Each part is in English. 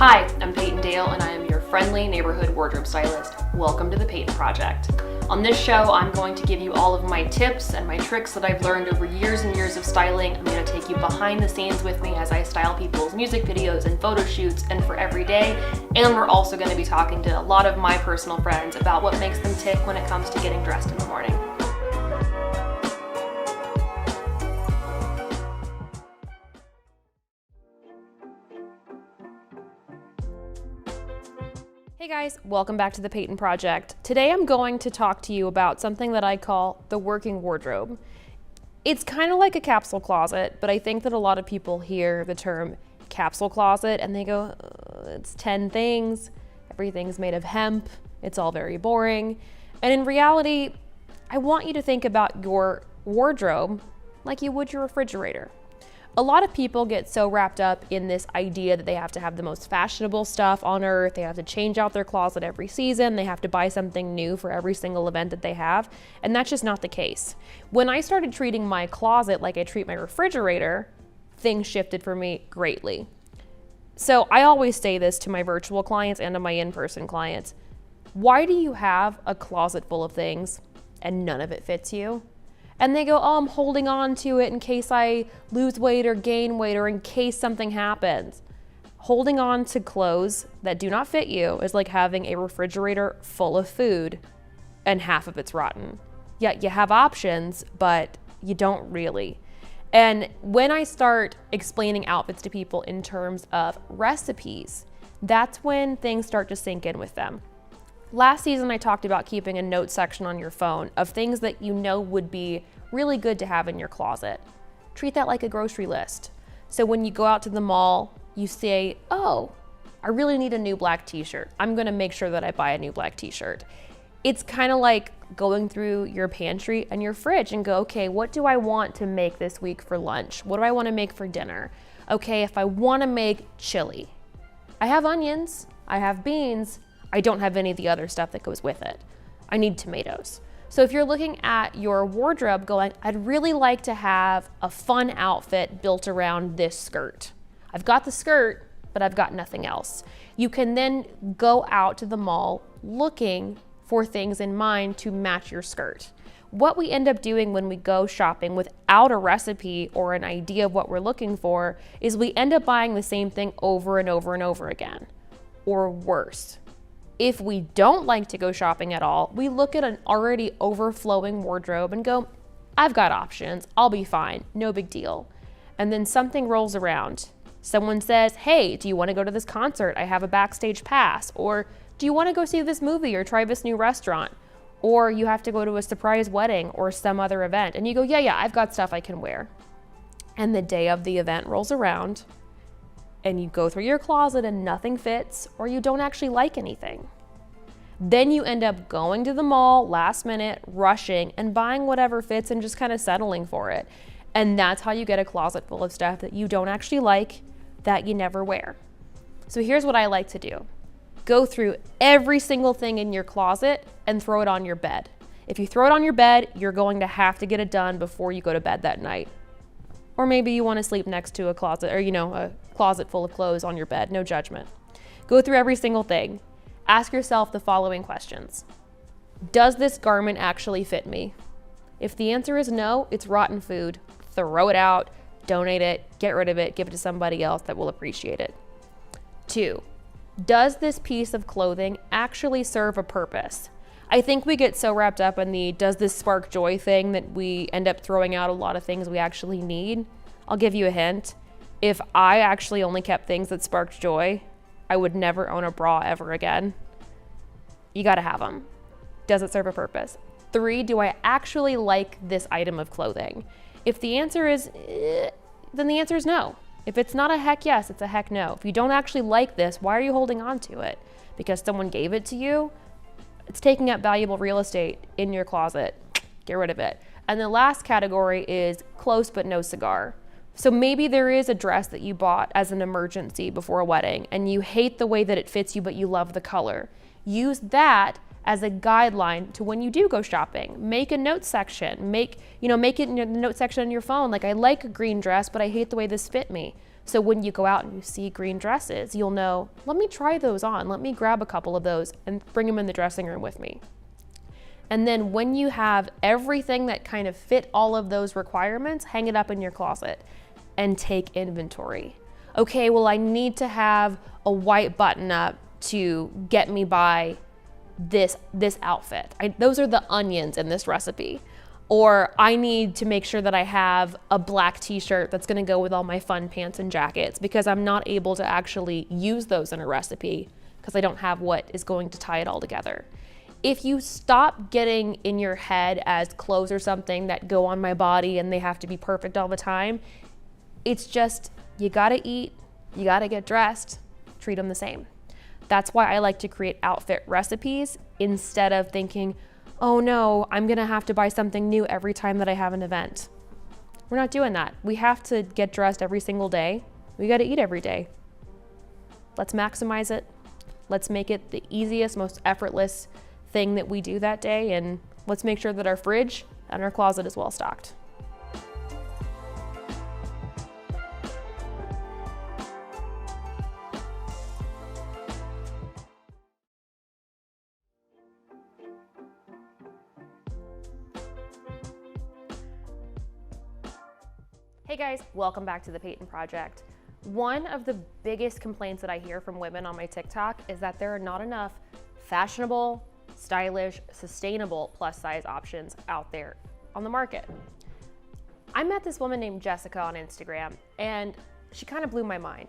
Hi, I'm Peyton Dale and I am your friendly neighborhood wardrobe stylist. Welcome to the Peyton Project. On this show, I'm going to give you all of my tips and my tricks that I've learned over years and years of styling. I'm going to take you behind the scenes with me as I style people's music videos and photo shoots and for every day. And we're also going to be talking to a lot of my personal friends about what makes them tick when it comes to getting dressed in the morning. Hey guys, welcome back to the Peyton Project. Today I'm going to talk to you about something that I call the working wardrobe. It's kind of like a capsule closet, but I think that a lot of people hear the term capsule closet and they go, it's 10 things, everything's made of hemp, it's all very boring. And in reality, I want you to think about your wardrobe like you would your refrigerator. A lot of people get so wrapped up in this idea that they have to have the most fashionable stuff on earth, they have to change out their closet every season, they have to buy something new for every single event that they have, and that's just not the case. When I started treating my closet like I treat my refrigerator, things shifted for me greatly. So I always say this to my virtual clients and to my in-person clients. Why do you have a closet full of things and none of it fits you? And they go, oh, I'm holding on to it in case I lose weight or gain weight or in case something happens. Holding on to clothes that do not fit you is like having a refrigerator full of food and half of it's rotten. Yeah, you have options, but you don't really. And when I start explaining outfits to people in terms of recipes, that's when things start to sink in with them. Last season, I talked about keeping a note section on your phone of things that you know would be really good to have in your closet. Treat that like a grocery list. So when you go out to the mall, you say, oh, I really need a new black t-shirt. I'm gonna make sure that I buy a new black t-shirt. It's kind of like going through your pantry and your fridge and go, okay, what do I want to make this week for lunch? What do I want to make for dinner? Okay, if I want to make chili, I have onions, I have beans, I don't have any of the other stuff that goes with it. I need tomatoes. So if you're looking at your wardrobe going, I'd really like to have a fun outfit built around this skirt. I've got the skirt, but I've got nothing else. You can then go out to the mall looking for things in mind to match your skirt. What we end up doing when we go shopping without a recipe or an idea of what we're looking for is we end up buying the same thing over and over and over again, or worse. If we don't like to go shopping at all, we look at an already overflowing wardrobe and go, I've got options, I'll be fine, no big deal. And then something rolls around. Someone says, hey, do you want to go to this concert? I have a backstage pass. Or do you want to go see this movie or try this new restaurant? Or you have to go to a surprise wedding or some other event. And you go, yeah, I've got stuff I can wear. And the day of the event rolls around and you go through your closet and nothing fits, or you don't actually like anything. Then you end up going to the mall last minute, rushing and buying whatever fits and just kind of settling for it. And that's how you get a closet full of stuff that you don't actually like, that you never wear. So here's what I like to do. Go through every single thing in your closet and throw it on your bed. If you throw it on your bed, you're going to have to get it done before you go to bed that night. Or maybe you want to sleep next to a closet, or a closet full of clothes on your bed, no judgment. Go through every single thing. Ask yourself the following questions. Does this garment actually fit me? If the answer is no, it's rotten food. Throw it out, donate it, get rid of it, give it to somebody else that will appreciate it. 2, does this piece of clothing actually serve a purpose? I think we get so wrapped up in the does this spark joy thing that we end up throwing out a lot of things we actually need. I'll give you a hint. If I actually only kept things that sparked joy, I would never own a bra ever again. You gotta have them. Does it serve a purpose? 3, do I actually like this item of clothing? If the answer is, then the answer is no. If it's not a heck yes, it's a heck no. If you don't actually like this, why are you holding on to it? Because someone gave it to you? It's taking up valuable real estate in your closet. Get rid of it. And the last category is close but no cigar. So maybe there is a dress that you bought as an emergency before a wedding and you hate the way that it fits you, but you love the color. Use that as a guideline to when you do go shopping. Make a note section. Make it in the note section on your phone. Like, I like a green dress, but I hate the way this fit me. So when you go out and you see green dresses, you'll know, let me try those on. Let me grab a couple of those and bring them in the dressing room with me. And then when you have everything that kind of fit all of those requirements, hang it up in your closet and take inventory. Okay, well, I need to have a white button up to get me by this outfit. Those are the onions in this recipe. Or I need to make sure that I have a black t-shirt that's gonna go with all my fun pants and jackets, because I'm not able to actually use those in a recipe because I don't have what is going to tie it all together. If you stop getting in your head as clothes or something that go on my body and they have to be perfect all the time, it's just, you gotta eat, you gotta get dressed, treat them the same. That's why I like to create outfit recipes instead of thinking, oh no, I'm gonna have to buy something new every time that I have an event. We're not doing that. We have to get dressed every single day. We gotta eat every day. Let's maximize it. Let's make it the easiest, most effortless thing that we do that day, and let's make sure that our fridge and our closet is well stocked. Hey guys, welcome back to the Peyton Project. One of the biggest complaints that I hear from women on my TikTok is that there are not enough fashionable, stylish, sustainable plus size options out there on the market. I met this woman named Jessica on Instagram, and she kind of blew my mind.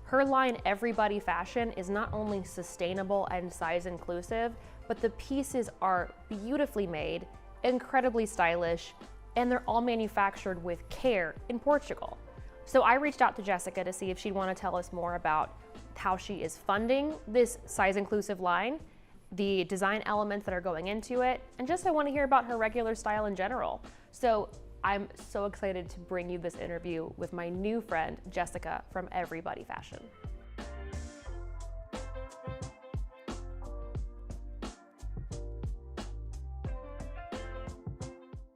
Her line, Everybody Fashion, is not only sustainable and size inclusive, but the pieces are beautifully made, incredibly stylish, and they're all manufactured with care in Portugal. So I reached out to Jessica to see if she'd want to tell us more about how she is funding this size inclusive line, the design elements that are going into it, and just I want to hear about her regular style in general. So I'm so excited to bring you this interview with my new friend, Jessica from Everybody Fashion.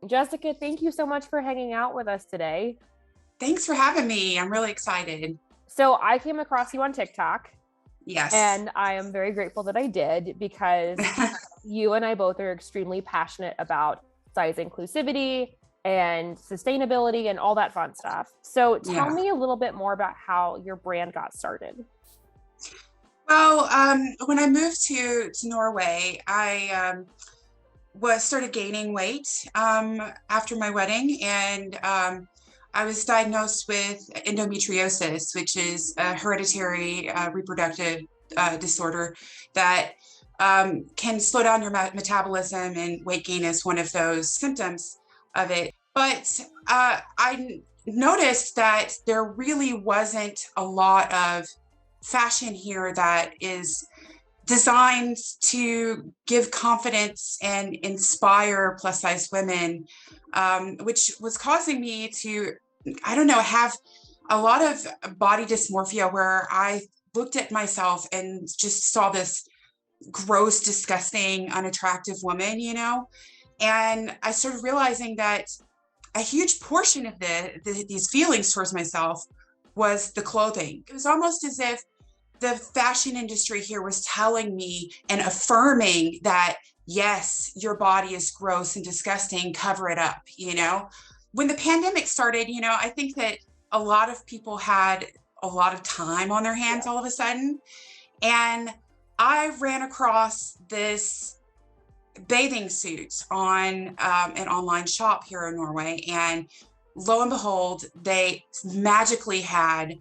Jessica, thank you so much for hanging out with us today. Thanks for having me. I'm really excited. So I came across you on TikTok. Yes. And I am very grateful that I did, because you and I both are extremely passionate about size inclusivity and sustainability and all that fun stuff. So tell me a little bit more about how your brand got started. Well, when I moved to Norway, I started gaining weight after my wedding, and I was diagnosed with endometriosis, which is a hereditary reproductive disorder that can slow down your metabolism, and weight gain is one of those symptoms of it. But I noticed that there really wasn't a lot of fashion here that is designed to give confidence and inspire plus size women, which was causing me to, I don't know, have a lot of body dysmorphia, where I looked at myself and just saw this gross, disgusting, unattractive woman, you know? And I started realizing that a huge portion of these feelings towards myself was the clothing. It was almost as if the fashion industry here was telling me and affirming that, yes, your body is gross and disgusting, cover it up, you know? When the pandemic started, you know, I think that a lot of people had a lot of time on their hands all of a sudden. And I ran across this bathing suit on an online shop here in Norway. And lo and behold, they magically had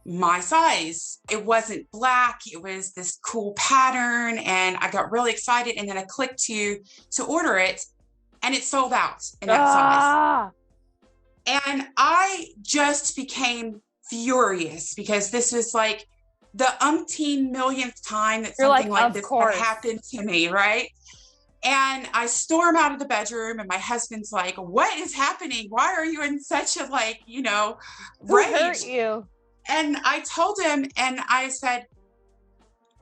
my size. It wasn't black, it was this cool pattern, and I got really excited, and then I clicked to order it, and it sold out in that size. And I just became furious, because this was like the umpteen millionth time that something like this had happened to me, right? And I storm out of the bedroom, and my husband's like, what is happening? Why are you in such a, like, you know, rage? Who hurt you? And I told him, and I said,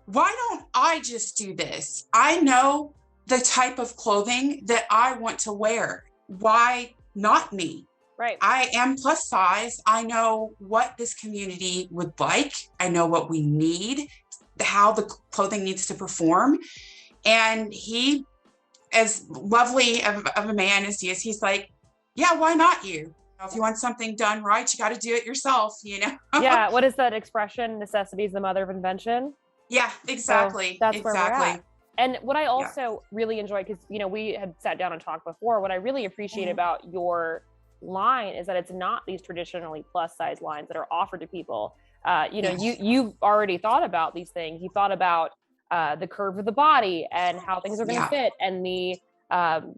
why don't I just do this? I know the type of clothing that I want to wear. Why not me? Right. I am plus size. I know what this community would like. I know what we need, how the clothing needs to perform. And he, as lovely of a man as he is, he's like, yeah, why not you? If you want something done right, you got to do it yourself, you know? Yeah. What is that expression? Necessity is the mother of invention. Yeah, So exactly. that's where we're at. Exactly. And what I Yeah. also really enjoy, because, we had sat down and talked before, what I really appreciate Mhm. about your line is that it's not these traditionally plus size lines that are offered to people. Yes. You've already thought about these things. You thought about the curve of the body and how things are going to Yeah. fit, and the um,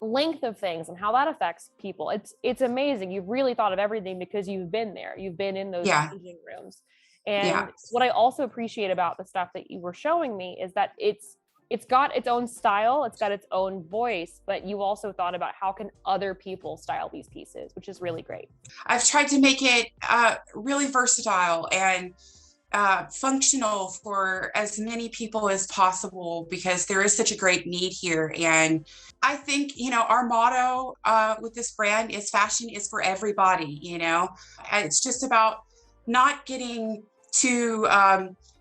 length of things and how that affects people. It's amazing. You've really thought of everything because you've been there. You've been in those Yeah. changing rooms. Yeah. And what I also appreciate about the stuff that you were showing me is that it's got its own style, it's got its own voice, but you also thought about how can other people style these pieces, which is really great. I've tried to make it really versatile and functional for as many people as possible because there is such a great need here. And I think, our motto with this brand is fashion is for everybody, and it's just about not getting too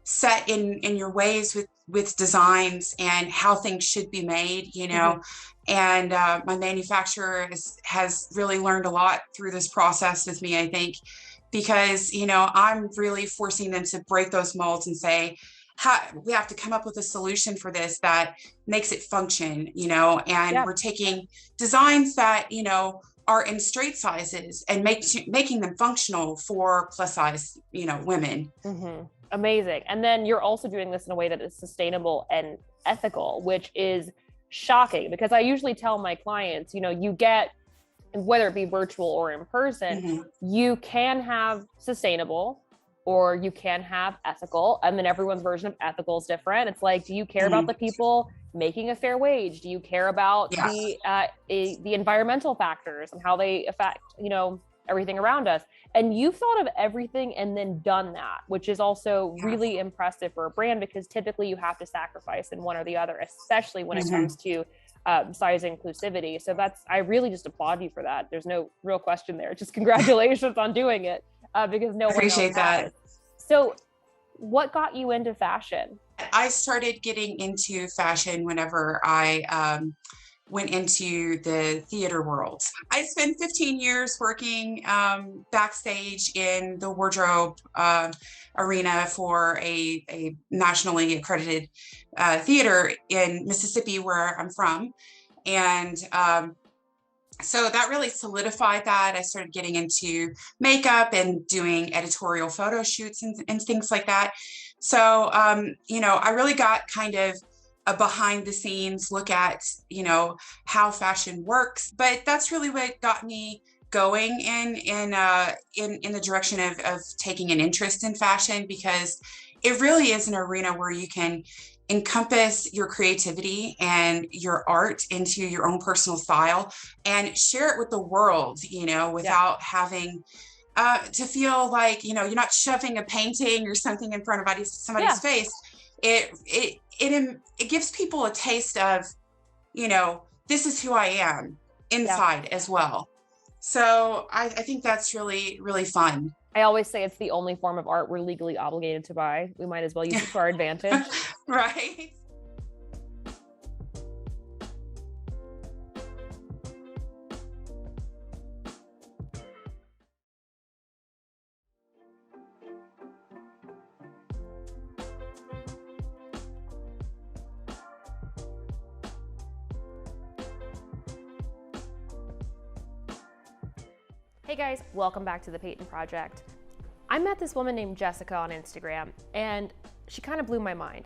set in your ways with designs and how things should be made, Mm-hmm. and my manufacturer has really learned a lot through this process with me, I think, because I'm really forcing them to break those molds and say, we have to come up with a solution for this that makes it function, and Yeah. we're taking designs that are in straight sizes and making them functional for plus size women. Mm-hmm. Amazing. And then you're also doing this in a way that is sustainable and ethical, which is shocking, because I usually tell my clients, you get, whether it be virtual or in person, Mm-hmm. you can have sustainable or you can have ethical. And then everyone's version of ethical is different. It's like, do you care about Mm-hmm. the people making a fair wage? Do you care about Yeah. the environmental factors and how they affect, everything around us? And you've thought of everything and then done that, which is also Yeah. really impressive for a brand, because typically you have to sacrifice in one or the other, especially when it Mm-hmm. comes to size inclusivity. So I really just applaud you for that. There's no real question there. Just congratulations on doing it, because no one else Appreciate that. has. So what got you into fashion? I started getting into fashion whenever I went into the theater world. I spent 15 years working backstage in the wardrobe arena for a nationally accredited theater in Mississippi, where I'm from. And so that really solidified that. I started getting into makeup and doing editorial photo shoots and things like that. So, I really got kind of a behind the scenes look at, how fashion works. But that's really what got me going in the direction of taking an interest in fashion, because it really is an arena where you can encompass your creativity and your art into your own personal style and share it with the world, without having to feel like, you're not shoving a painting or something in front of somebody's face. It gives people a taste of, this is who I am inside as well. So I think that's really, really fun. I always say it's the only form of art we're legally obligated to buy. We might as well use it to our advantage. Right. Hey guys, welcome back to the Peyton Project. I met this woman named Jessica on Instagram, and she kind of blew my mind.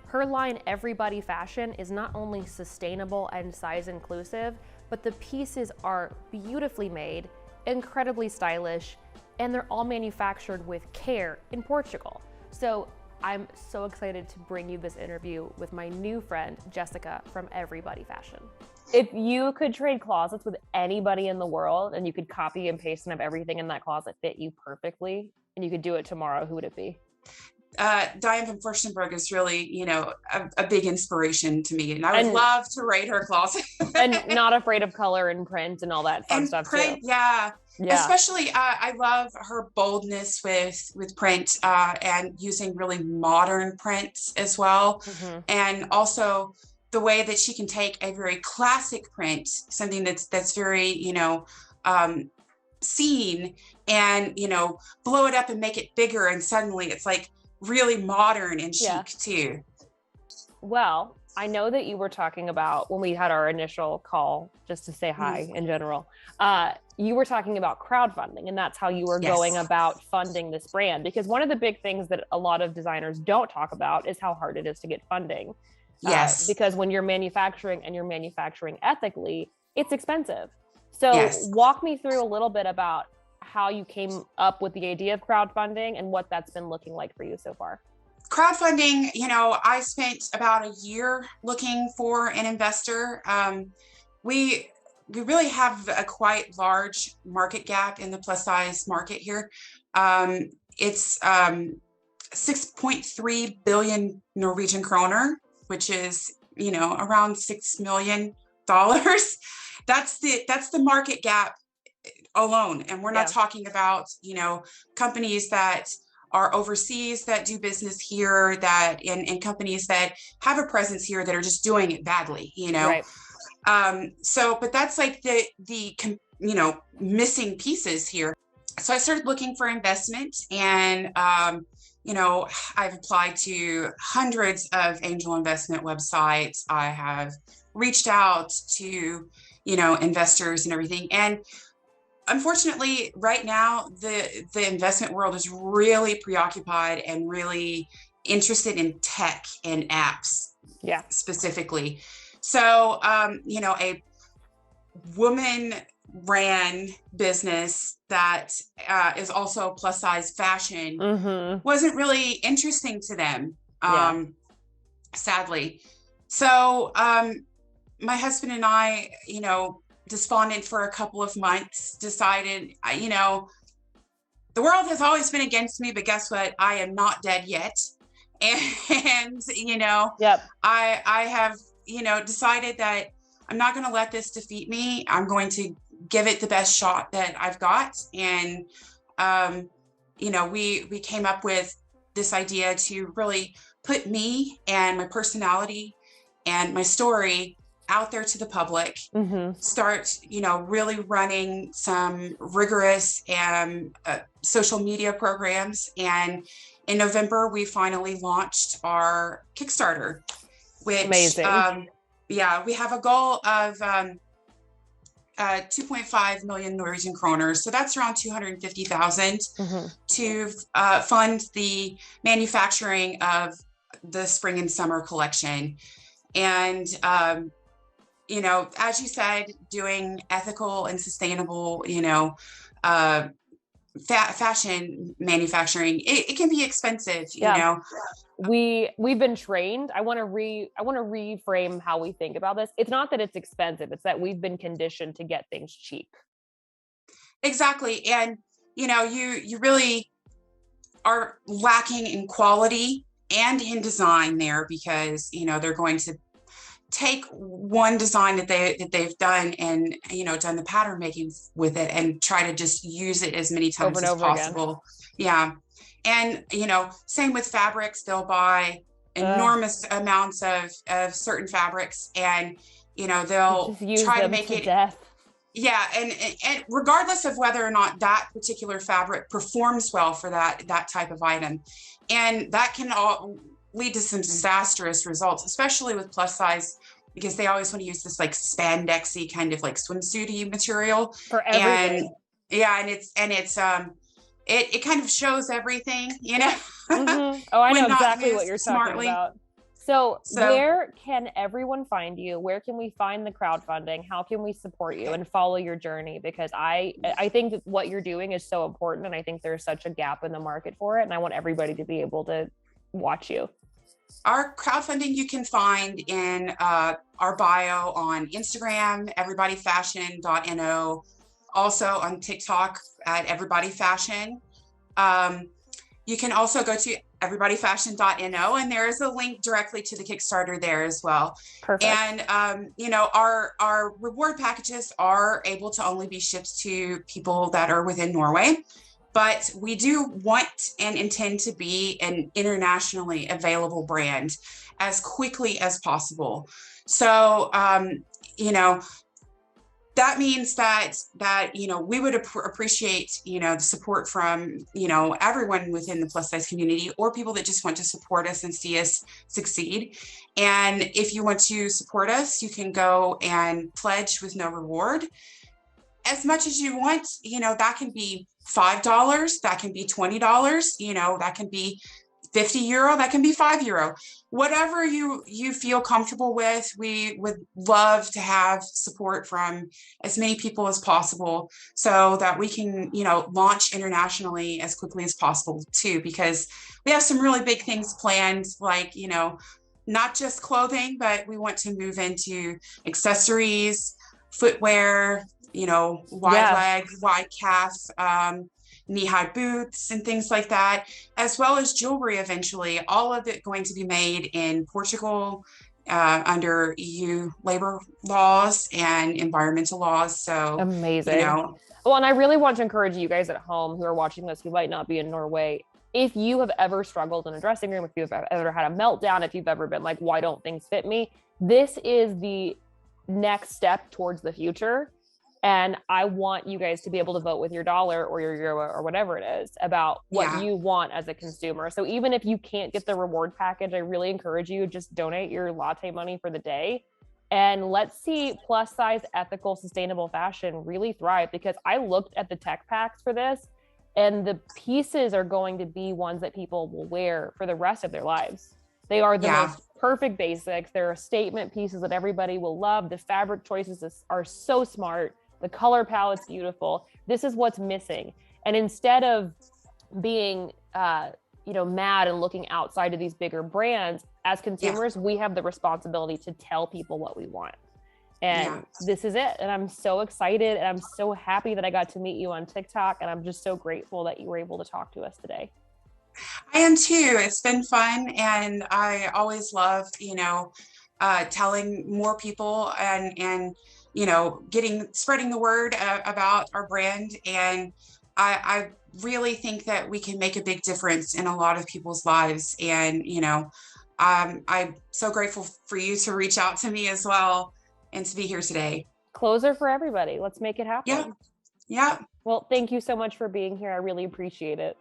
Her line, Everybody Fashion, is not only sustainable and size inclusive, but the pieces are beautifully made, incredibly stylish, and they're all manufactured with care in Portugal. So I'm so excited to bring you this interview with my new friend, Jessica from Everybody Fashion. If you could trade closets with anybody in the world and you could copy and paste and have everything in that closet fit you perfectly, and you could do it tomorrow, who would it be? Diane von Furstenberg is really, a big inspiration to me, and I would And love to write her closet. and not afraid of color and print and all that fun And stuff too. print, yeah. Yeah. Especially, I love her boldness with print, and using really modern prints as well, Hmm. and also the way that she can take a very classic print, something that's very, um, seen, and blow it up and make it bigger, and suddenly it's like really modern and Yeah. chic too. Well, I know that you were talking about when we had our initial call, just to say hi Mhm. in general. You were talking about crowdfunding, and that's how you were Yes. going about funding this brand. Because one of the big things that a lot of designers don't talk about is how hard it is to get funding. Yes. Because when you're manufacturing and you're manufacturing ethically, it's expensive. So, Yes. walk me through a little bit about how you came up with the idea of crowdfunding and what that's been looking like for you so far. Crowdfunding, I spent about a year looking for an investor. We really have a quite large market gap in the plus size market here. It's 6.3 billion Norwegian kroner, which is, around $6 million. That's the market gap alone. And we're not Yeah. talking about, companies that are overseas that do business here, that and companies that have a presence here that are just doing it badly. Right. But that's like the missing pieces here. So I started looking for investment, and I've applied to hundreds of angel investment websites. I have reached out to investors and everything, and unfortunately, right now, the investment world is really preoccupied and really interested in tech and apps Yeah. specifically. So, a woman ran business that is also plus size fashion Mm-hmm. wasn't really interesting to them, Yeah. sadly. So, my husband and I, despondent for a couple of months, decided, the world has always been against me, but guess what? I am not dead yet. And, Yep. I have, decided that I'm not going to let this defeat me. I'm going to give it the best shot that I've got. And, we came up with this idea to really put me and my personality and my story out there to the public, Mm-hmm. start, really running some rigorous social media programs. And in November, we finally launched our Kickstarter, which, Amazing. yeah, we have a goal of 2.5 million Norwegian kroner. So that's around 250,000 Mm-hmm. to fund the manufacturing of the spring and summer collection. And, as you said, doing ethical and sustainable, uh, fashion manufacturing, it can be expensive, Yeah. We've been trained. I want to reframe how we think about this. It's not that it's expensive, it's that we've been conditioned to get things cheap. Exactly. And, you really are lacking in quality and in design there, because, they're going to take one design that they've done, and done the pattern making with it, and try to just use it as many Over times and as over again. possible. Yeah. And same with fabrics. They'll buy Ugh, enormous amounts of certain fabrics, and just they'll use try to them make to it. death. Yeah, and regardless of whether or not that particular fabric performs well for that type of item, and that can all lead to some disastrous results, especially with plus size, because they always want to use this like spandexy kind of like swimsuity material. For And everything. yeah, it kind of shows everything, Yeah. Mm-hmm. Oh, I know when not exactly what used you're talking smartly. about. So, So where can everyone find you? Where can we find the crowdfunding? How can we support you and follow your journey? Because I think that what you're doing is so important, and I think there's such a gap in the market for it, and I want everybody to be able to watch you. our crowdfunding you can find in our bio on Instagram, everybodyfashion.no, also on TikTok at everybodyfashion. Um, You can also go to everybodyfashion.no, and there is a link directly to the Kickstarter there as well. Perfect. And our reward packages are able to only be shipped to people that are within Norway, but we do want and intend to be an internationally available brand as quickly as possible. So you know that means that we would appreciate the support from everyone within the plus size community, or people that just want to support us and see us succeed. And if you want to support us, you can go and pledge with no reward as much as you want. That can be $5, that can be $20, that can be €50, that can be €5, whatever you feel comfortable with. We would love to have support from as many people as possible, so that we can launch internationally as quickly as possible too, because we have some really big things planned, like not just clothing, but we want to move into accessories, footwear, wide Yeah. leg, wide calf, knee-high boots and things like that, as well as jewelry eventually. All of it going to be made in Portugal, under EU labor laws and environmental laws. So, you Amazing. know, Well, and I really want to encourage you guys at home who are watching this who might not be in Norway. If you have ever struggled in a dressing room, if you've ever had a meltdown, if you've ever been like, why don't things fit me? This is the next step towards the future. And I want you guys to be able to vote with your dollar or your euro or whatever it is about what yeah, you want as a consumer. So even if you can't get the reward package, I really encourage you just donate your latte money for the day. And let's see plus size, ethical, sustainable fashion really thrive, because I looked at the tech packs for this, and the pieces are going to be ones that people will wear for the rest of their lives. They are the yeah, most perfect basics. They're statement pieces that everybody will love. The fabric choices are so smart. The color palette's beautiful. This is what's missing. And instead of being mad and looking outside of these bigger brands, as yeah, consumers, we have the responsibility to tell people what we want. yeah. And this is it. And I'm so excited, and I'm so happy that I got to meet you on TikTok. And I'm just so grateful that you were able to talk to us today. I am too. It's been fun, and I always love, telling more people and spreading the word about our brand. And I really think that we can make a big difference in a lot of people's lives. And I'm so grateful for you to reach out to me as well, and to be here today. Closer for everybody. Let's make it Yeah, happen. yeah. Well, thank you so much for being here. I really appreciate it.